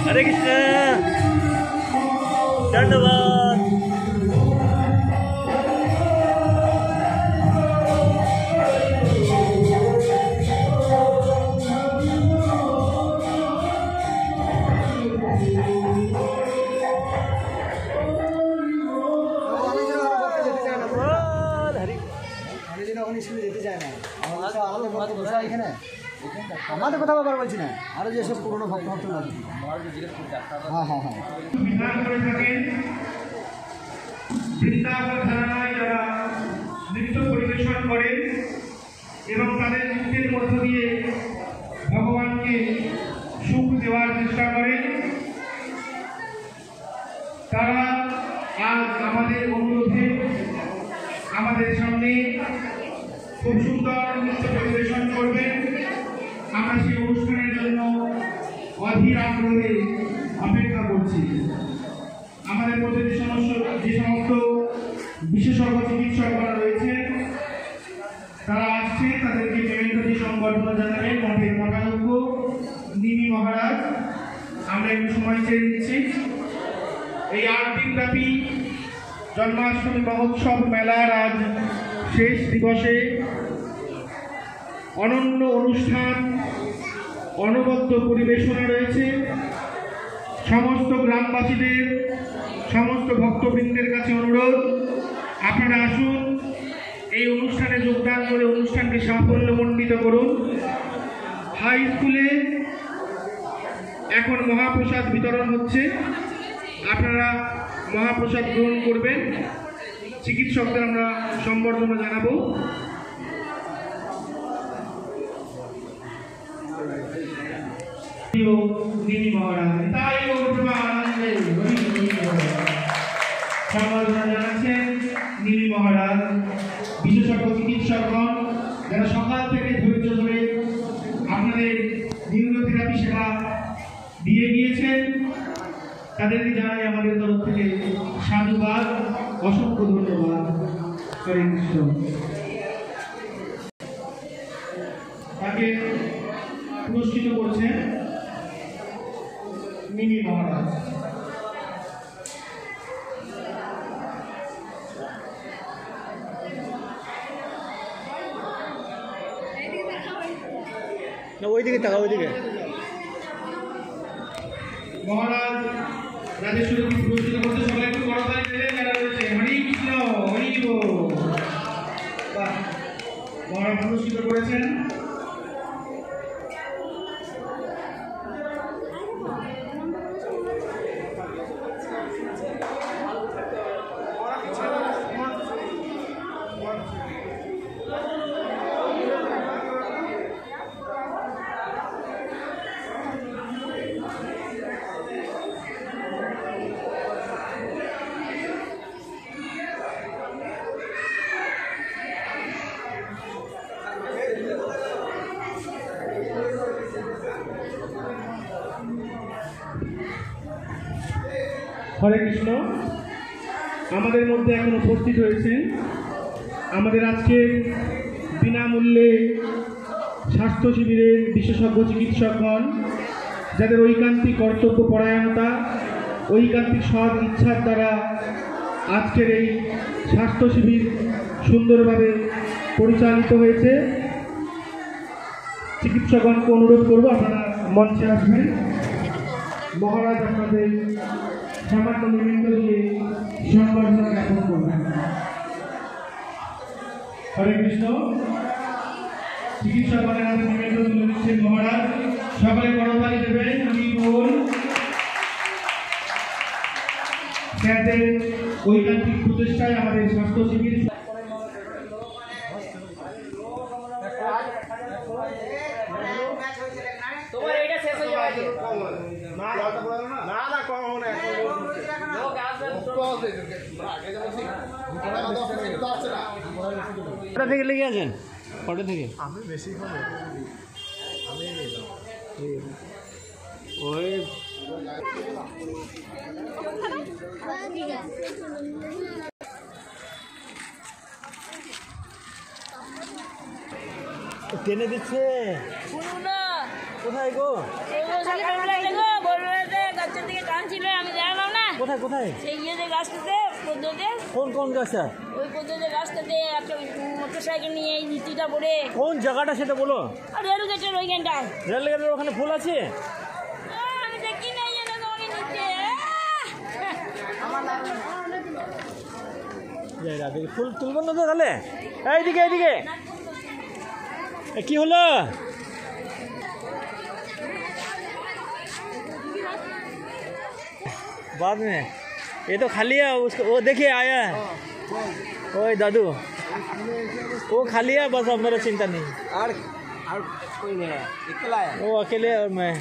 हरे कृष्ण धन्यवाद। আমাদের কথা ব্যাপার বলছি না, আরো যেসব পুরনো ভক্ত ভক্ত আছে। হ্যাঁ হ্যাঁ হ্যাঁ বৃন্দাবন ধারণায় যারা নৃত্য পরিবেশন করেন এবং তাদের নৃত্যের মধ্য দিয়ে ভগবানকে সুখ দেওয়ার চেষ্টা করেন, তারা আজ আমাদের অনুরোধে আমাদের সামনে খুব সুন্দর নৃত্য পরিবেশন করবেন। আমরা সেই অনুষ্ঠানের জন্য অধীর আগ্রহে অপেক্ষা করছি। আমাদের মধ্যে যে সমস্ত বিশেষজ্ঞ চিকিৎসকরা রয়েছে তারা আসছে, তাদেরকে পেমেন্টী সংবর্ধনা জানাবেন মঠের মঠাধ্যক্ষ নিমি মহারাজ। আমরা একটু সময় চেয়ে দিচ্ছি। এই 8 দিনব্যাপী জন্মাষ্টমী মহোৎসব মেলার আজ শেষ দিবসে অনন্য অনুষ্ঠান, অনবদ্য পরিবেশনা রয়েছে। সমস্ত গ্রামবাসীদের, সমস্ত ভক্তবৃন্দের কাছে অনুরোধ, আপনারা আসুন, এই অনুষ্ঠানে যোগদান করে অনুষ্ঠানকে সাফল্যমণ্ডিত করুন। হাই স্কুলে এখন মহাপ্রসাদ বিতরণ হচ্ছে, আপনারা মহাপ্রসাদ গ্রহণ করবেন। চিকিৎসকদের আমরা সম্বর্ধনা জানাবো। সম্বর্ধনা জানাচ্ছেন নীলি মহারাজ। বিশেষজ্ঞ চিকিৎসকগণ যারা সকাল থেকে ধৈর্য ধরে আপনাদের নিউরোথেরাপি সেবা দিয়ে গিয়েছেন, তাদেরকে জানাই আমাদের তরফ থেকে সাধুবাদ, অসংখ্য ধন্যবাদ। হরে কৃষ্ণ। তাকে পুরস্কৃত করছেন মিনি মহারাজ। ওইদিকে টাকা ওইদিকে মহারাজ রাজেশ্বরীকে পুরস্কৃত করতে সবাই একটু বড় তাই দেবেন। যারা রয়েছে হরি কৃষ্ণ, হরি বল। মহারাজ পুরস্কৃত করেছেন। হরে কৃষ্ণ। আমাদের মধ্যে এখন উপস্থিত হয়েছেন আমাদের আজকে বিনামূল্যে স্বাস্থ্য শিবিরের বিশেষজ্ঞ চিকিৎসকগণ, যাদের ঐকান্তিক কর্তব্য পরায়ণতা, ঐকান্তিক সৎ ইচ্ছার দ্বারা আজকের এই স্বাস্থ্য শিবির সুন্দরভাবে পরিচালিত হয়েছে। চিকিৎসকগণকে অনুরোধ করব আপনারা মঞ্চে আসবেন। মহারাজ আপনাদের সামান্য নিমিত্ত দিয়ে সম্বর্ধনা জ্ঞাপন করবেন। হরে কৃষ্ণ। চিকিৎসকগণের হাতে নিমিত্ত তুলে দিচ্ছেন মহারাজ। সকলে করতালি দেবেন। আমি বল স্যারদের ঐকান্তিক প্রচেষ্টায় আমাদের স্বাস্থ্য শিবির তোমার এটা শেষ হয়ে যাবে না কম হবে না কটা থেকে লেগে আছেন? কটা থেকে? আমি বেশি ওই টেনে দিচ্ছে। কোথায় গো? কোথায় কোথায়? কোন গাছটা? ওই পদ্ধতি রাস্তাতে একটা মোটরসাইকেল নিয়ে এই নীতিটা পড়ে। কোন জায়গাটা সেটা বলো। আর রেল গেটের ওইখানটায়। রেল গেটের ওখানে ফুল আছে? আমি দেখি নাই যেন দৌড়ে নিচ্ছে। ফুল তুলবো না তো তাহলে? এইদিকে এইদিকে কি হলো? बाद में ये तो खाली है उसको, वो देखिए आया है ओए दादू, वो खाली है बस, अब मेरा चिंता नहीं। और कोई नहीं है, अकेला है। वो अकेले और मैं।